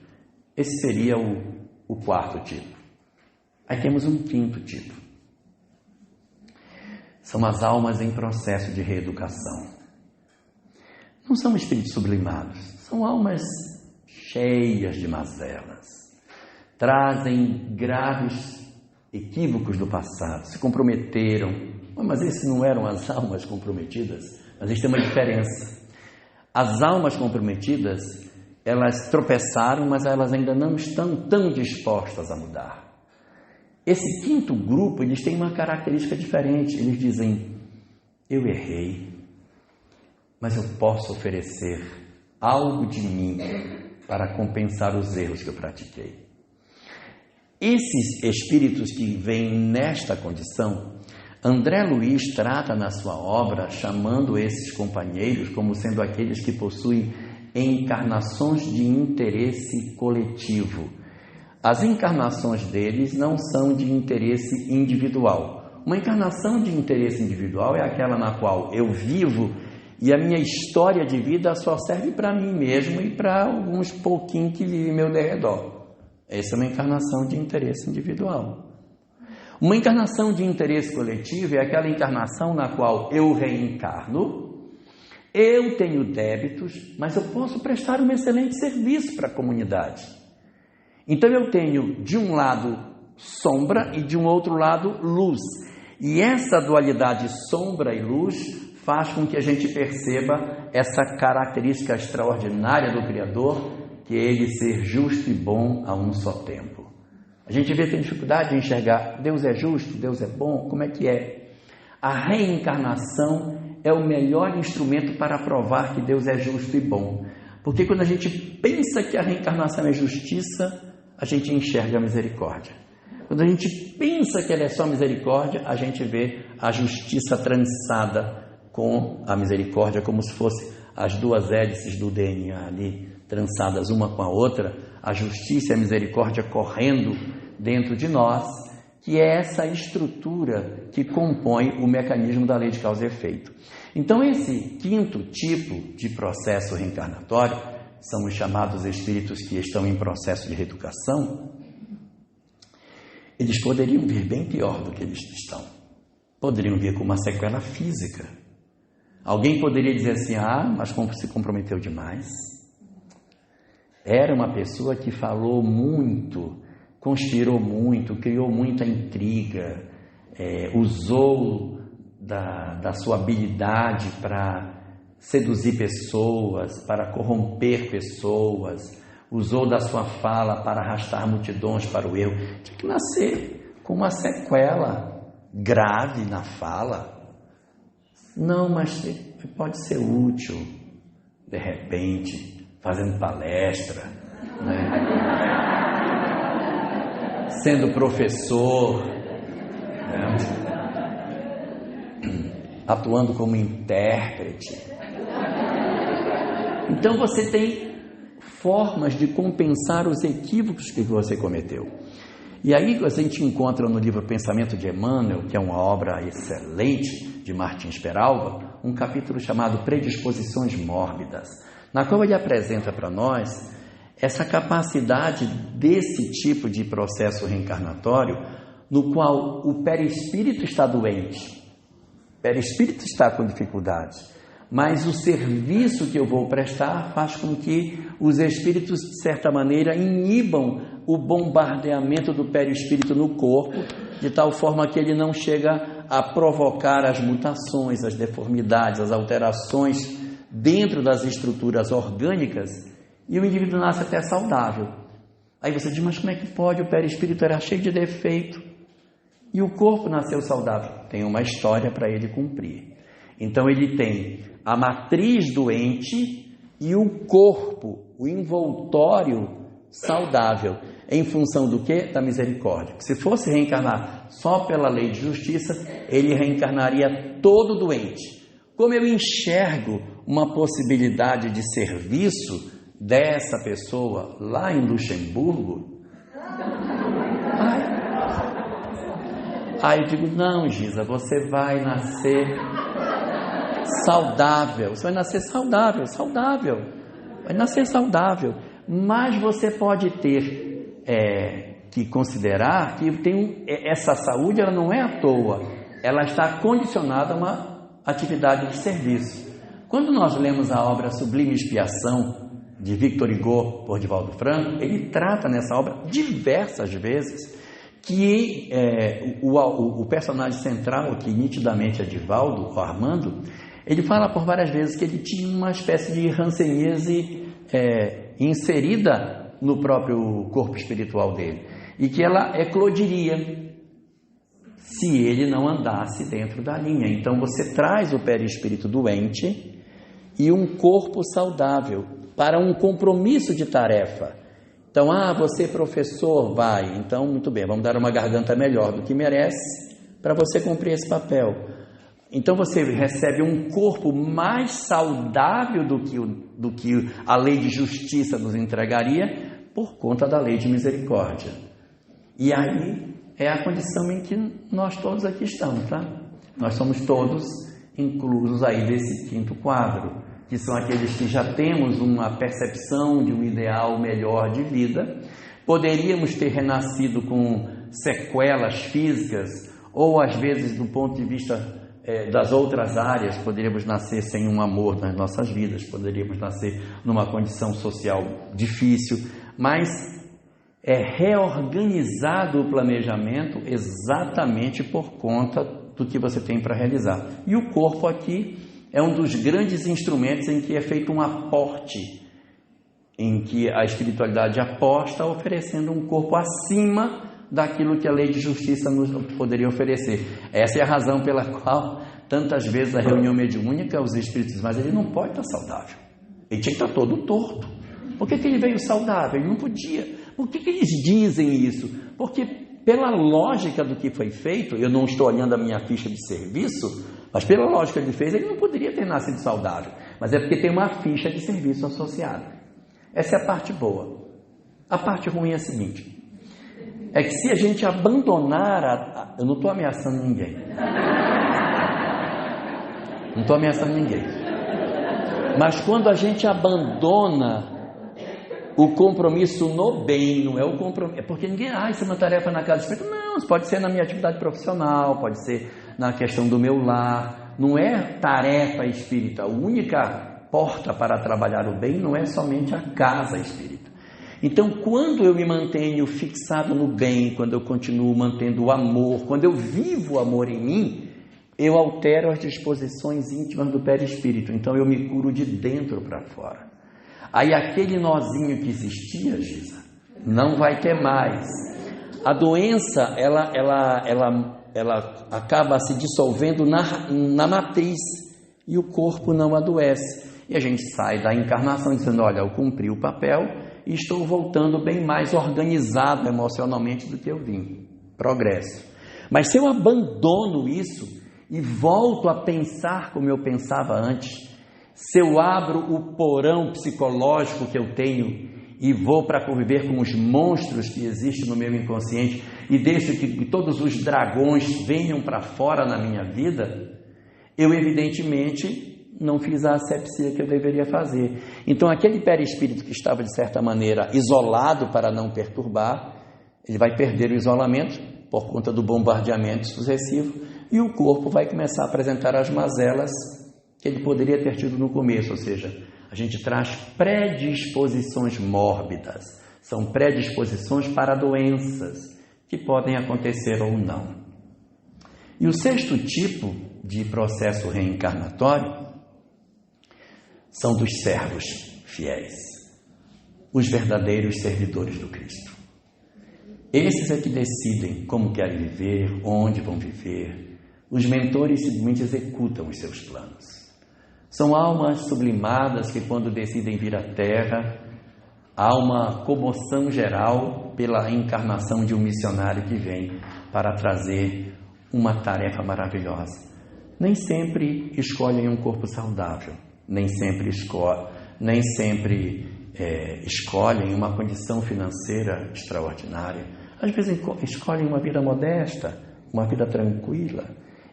Esse seria o quarto tipo. Aí temos um quinto tipo. São as almas em processo de reeducação. Não são espíritos sublimados, são almas cheias de mazelas. Trazem graves equívocos do passado, se comprometeram. Mas esses não eram as almas comprometidas? Mas existe uma diferença. As almas comprometidas, elas tropeçaram, mas elas ainda não estão tão dispostas a mudar. Esse quinto grupo, eles têm uma característica diferente. Eles dizem: eu errei, mas eu posso oferecer algo de mim para compensar os erros que eu pratiquei. Esses espíritos que vêm nesta condição, André Luiz trata na sua obra chamando esses companheiros como sendo aqueles que possuem encarnações de interesse coletivo. as encarnações deles não são de interesse individual. Uma encarnação de interesse individual é aquela na qual eu vivo e a minha história de vida só serve para mim mesmo e para alguns pouquinhos que vivem ao meu derredor. Essa é uma encarnação de interesse individual. Uma encarnação de interesse coletivo é aquela encarnação na qual eu reencarno, eu tenho débitos, mas eu posso prestar um excelente serviço para a comunidade. Então eu tenho de um lado sombra e de um outro lado luz. E essa dualidade sombra e luz faz com que a gente perceba essa característica extraordinária do Criador, que é Ele ser justo e bom a um só tempo. A gente vê que tem dificuldade de enxergar, Deus é justo, Deus é bom, como é que é? A reencarnação é o melhor instrumento para provar que Deus é justo e bom. Porque quando a gente pensa que a reencarnação é justiça, a gente enxerga a misericórdia. Quando a gente pensa que ela é só misericórdia, a gente vê a justiça trançada com a misericórdia, como se fosse as duas hélices do DNA ali, trançadas uma com a outra, a justiça e a misericórdia correndo dentro de nós, que é essa estrutura que compõe o mecanismo da lei de causa e efeito. Então, esse quinto tipo de processo reencarnatório, são os chamados espíritos que estão em processo de reeducação, eles poderiam vir bem pior do que eles estão. Poderiam vir com uma sequela física. Alguém poderia dizer assim, mas como se comprometeu demais. Era uma pessoa que falou muito, conspirou muito, criou muita intriga, usou da sua habilidade para seduzir pessoas, para corromper pessoas, usou da sua fala para arrastar multidões para o erro. Tinha que nascer com uma sequela grave na fala. Não, mas pode ser útil, de repente, fazendo palestra, né? Sendo professor, né? Atuando como intérprete. Então você tem formas de compensar os equívocos que você cometeu. E aí a gente encontra no livro Pensamento de Emmanuel, que é uma obra excelente de Martins Peralva, um capítulo chamado Predisposições Mórbidas, na qual ele apresenta para nós essa capacidade desse tipo de processo reencarnatório, no qual o perispírito está doente, o perispírito está com dificuldade, mas o serviço que eu vou prestar faz com que os espíritos, de certa maneira, inibam o bombardeamento do perispírito no corpo, de tal forma que ele não chega a provocar as mutações, as deformidades, as alterações dentro das estruturas orgânicas, e o indivíduo nasce até saudável. Aí você diz, mas como é que pode? O perispírito era cheio de defeito e o corpo nasceu saudável. Tem uma história para ele cumprir. Então ele tem a matriz doente e o corpo, o envoltório saudável, em função do quê? Da misericórdia. Se fosse reencarnar só pela lei de justiça, ele reencarnaria todo doente. Como eu enxergo uma possibilidade de serviço dessa pessoa lá em Luxemburgo, aí eu digo, não, Giza, você vai nascer saudável, você vai nascer saudável, vai nascer saudável, mas você pode ter que considerar que essa saúde ela não é à toa, ela está condicionada a uma atividade de serviço. Quando nós lemos a obra Sublime Expiação, de Victor Hugo por Divaldo Franco, ele trata nessa obra diversas vezes que o personagem central, que nitidamente é Divaldo, o Armando, ele fala por várias vezes que ele tinha uma espécie de hanseníase inserida no próprio corpo espiritual dele, e que ela eclodiria se ele não andasse dentro da linha. Então você traz o perispírito doente e um corpo saudável para um compromisso de tarefa. Então, você professor, vai, então muito bem, vamos dar uma garganta melhor do que merece para você cumprir esse papel. Então você recebe um corpo mais saudável do que a lei de justiça nos entregaria, por conta da lei de misericórdia. E aí é a condição em que nós todos aqui estamos, tá? Nós somos todos inclusos aí desse quinto quadro, que são aqueles que já temos uma percepção de um ideal melhor de vida. Poderíamos ter renascido com sequelas físicas, ou às vezes do ponto de vista das outras áreas, poderíamos nascer sem um amor nas nossas vidas, poderíamos nascer numa condição social difícil, mas é reorganizado o planejamento exatamente por conta do que você tem para realizar. E o corpo aqui é um dos grandes instrumentos em que é feito um aporte, em que a espiritualidade aposta oferecendo um corpo acima daquilo que a lei de justiça nos poderia oferecer. Essa é a razão pela qual tantas vezes a reunião mediúnica, os espíritos dizem, mas ele não pode estar saudável, ele tinha que estar todo torto. Por que ele veio saudável? Ele não podia. Por que eles dizem isso? Porque pela lógica do que foi feito, eu não estou olhando a minha ficha de serviço, mas pela lógica que ele fez, ele não poderia ter nascido saudável, mas é porque tem uma ficha de serviço associada. Essa é a parte boa. A parte ruim é a seguinte, é que se a gente abandonar eu não estou ameaçando ninguém. Não estou ameaçando ninguém. Mas quando a gente abandona o compromisso no bem, não é o compromisso, é porque ninguém, isso é uma tarefa na casa espírita. Não, isso pode ser na minha atividade profissional, pode ser na questão do meu lar, não é tarefa espírita. A única porta para trabalhar o bem não é somente a casa espírita. Então, quando eu me mantenho fixado no bem, quando eu continuo mantendo o amor, quando eu vivo o amor em mim, eu altero as disposições íntimas do perispírito. Então, eu me curo de dentro para fora. Aí, aquele nozinho que existia, Giza, não vai ter mais. A doença, ela acaba se dissolvendo na matriz e o corpo não adoece. E a gente sai da encarnação dizendo, olha, eu cumpri o papel e estou voltando bem mais organizado emocionalmente do que eu vim. Progresso. Mas se eu abandono isso e volto a pensar como eu pensava antes, se eu abro o porão psicológico que eu tenho e vou para conviver com os monstros que existem no meu inconsciente e deixo que todos os dragões venham para fora na minha vida, eu evidentemente não fiz a asepsia que eu deveria fazer. Então aquele perispírito que estava de certa maneira isolado para não perturbar, ele vai perder o isolamento por conta do bombardeamento sucessivo e o corpo vai começar a apresentar as mazelas que ele poderia ter tido no começo, ou seja, a gente traz predisposições mórbidas, são predisposições para doenças que podem acontecer ou não. E o sexto tipo de processo reencarnatório são dos servos fiéis, os verdadeiros servidores do Cristo. Esses é que decidem como querem viver, onde vão viver. Os mentores simplesmente executam os seus planos. São almas sublimadas que, quando decidem vir à Terra, há uma comoção geral pela encarnação de um missionário que vem para trazer uma tarefa maravilhosa. Nem sempre escolhem um corpo saudável, nem sempre escolhem uma condição financeira extraordinária. Às vezes escolhem uma vida modesta, uma vida tranquila.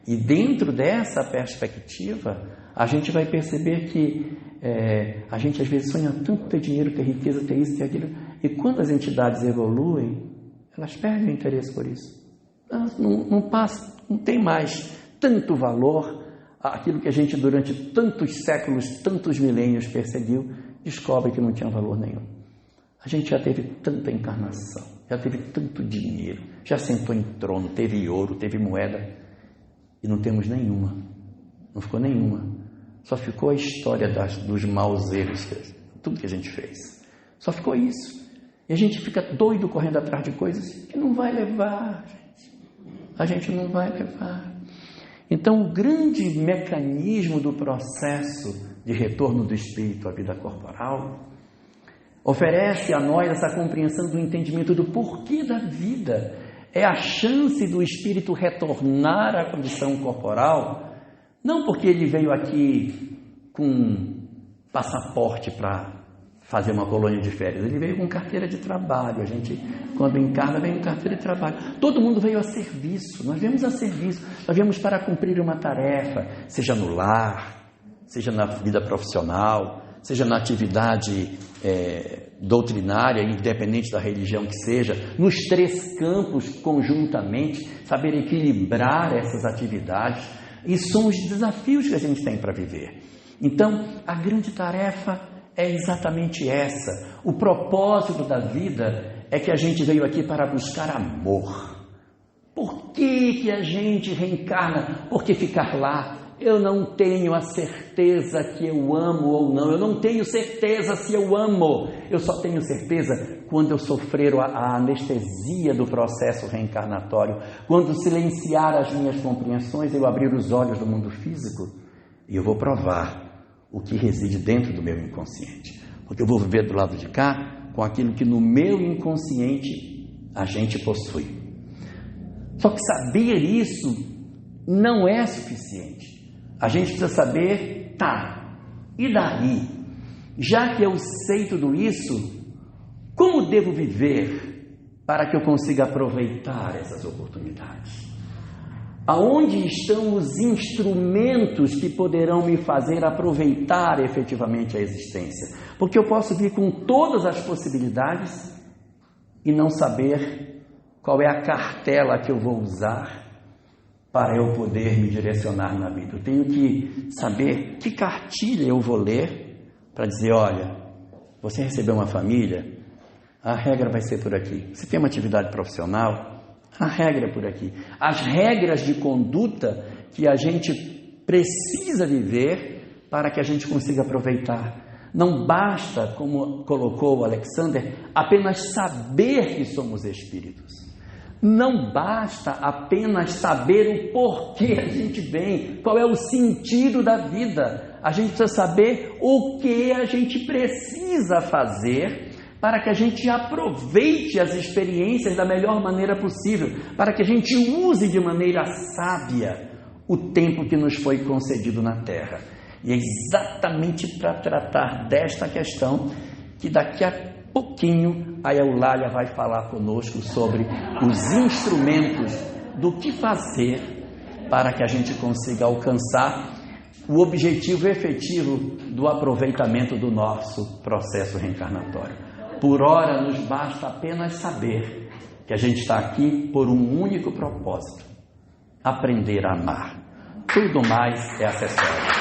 E dentro dessa perspectiva, a gente vai perceber que a gente às vezes sonha tanto ter dinheiro, ter riqueza, ter isso, ter aquilo. E quando as entidades evoluem, elas perdem o interesse por isso. Não tem mais tanto valor aquilo que a gente durante tantos séculos, tantos milênios perseguiu, descobre que não tinha valor nenhum. A gente já teve tanta encarnação, já teve tanto dinheiro, já sentou em trono, teve ouro, teve moeda, e não temos nenhuma, não ficou nenhuma. Só ficou a história dos mauzeiros, tudo que a gente fez. Só ficou isso. E a gente fica doido correndo atrás de coisas que não vai levar, gente. A gente não vai levar. Então, o grande mecanismo do processo de retorno do espírito à vida corporal oferece a nós essa compreensão do entendimento do porquê da vida. É a chance do espírito retornar à condição corporal, não porque ele veio aqui com passaporte para fazer uma colônia de férias. Ele veio com carteira de trabalho. A gente, quando encarna, vem com carteira de trabalho. Todo mundo veio a serviço. Nós viemos a serviço. Nós viemos para cumprir uma tarefa, seja no lar, seja na vida profissional, seja na atividade doutrinária, independente da religião que seja, nos 3 campos conjuntamente, saber equilibrar essas atividades. E são os desafios que a gente tem para viver. Então, a grande tarefa é exatamente essa. O propósito da vida é que a gente veio aqui para buscar amor. Por que a gente reencarna? Por que ficar lá? Eu não tenho a certeza que eu amo ou não. Eu não tenho certeza se eu amo. Eu só tenho certeza quando eu sofrer a anestesia do processo reencarnatório, quando silenciar as minhas compreensões, eu abrir os olhos do mundo físico e eu vou provar o que reside dentro do meu inconsciente. Porque eu vou viver do lado de cá com aquilo que no meu inconsciente a gente possui. Só que saber isso não é suficiente. A gente precisa saber, e daí? Já que eu sei tudo isso, como devo viver para que eu consiga aproveitar essas oportunidades? Aonde estão os instrumentos que poderão me fazer aproveitar efetivamente a existência? Porque eu posso vir com todas as possibilidades e não saber qual é a cartela que eu vou usar para eu poder me direcionar na vida. Eu tenho que saber que cartilha eu vou ler para dizer, olha, você recebeu uma família, a regra vai ser por aqui. Você tem uma atividade profissional, a regra é por aqui. As regras de conduta que a gente precisa viver para que a gente consiga aproveitar. Não basta, como colocou o Alexander, apenas saber que somos espíritos. Não basta apenas saber o porquê a gente vem, qual é o sentido da vida. A gente precisa saber o que a gente precisa fazer para que a gente aproveite as experiências da melhor maneira possível, para que a gente use de maneira sábia o tempo que nos foi concedido na Terra. E é exatamente para tratar desta questão que daqui a pouquinho a Eulália vai falar conosco sobre os instrumentos do que fazer para que a gente consiga alcançar o objetivo efetivo do aproveitamento do nosso processo reencarnatório. Por ora, nos basta apenas saber que a gente está aqui por um único propósito: aprender a amar. Tudo mais é acessório.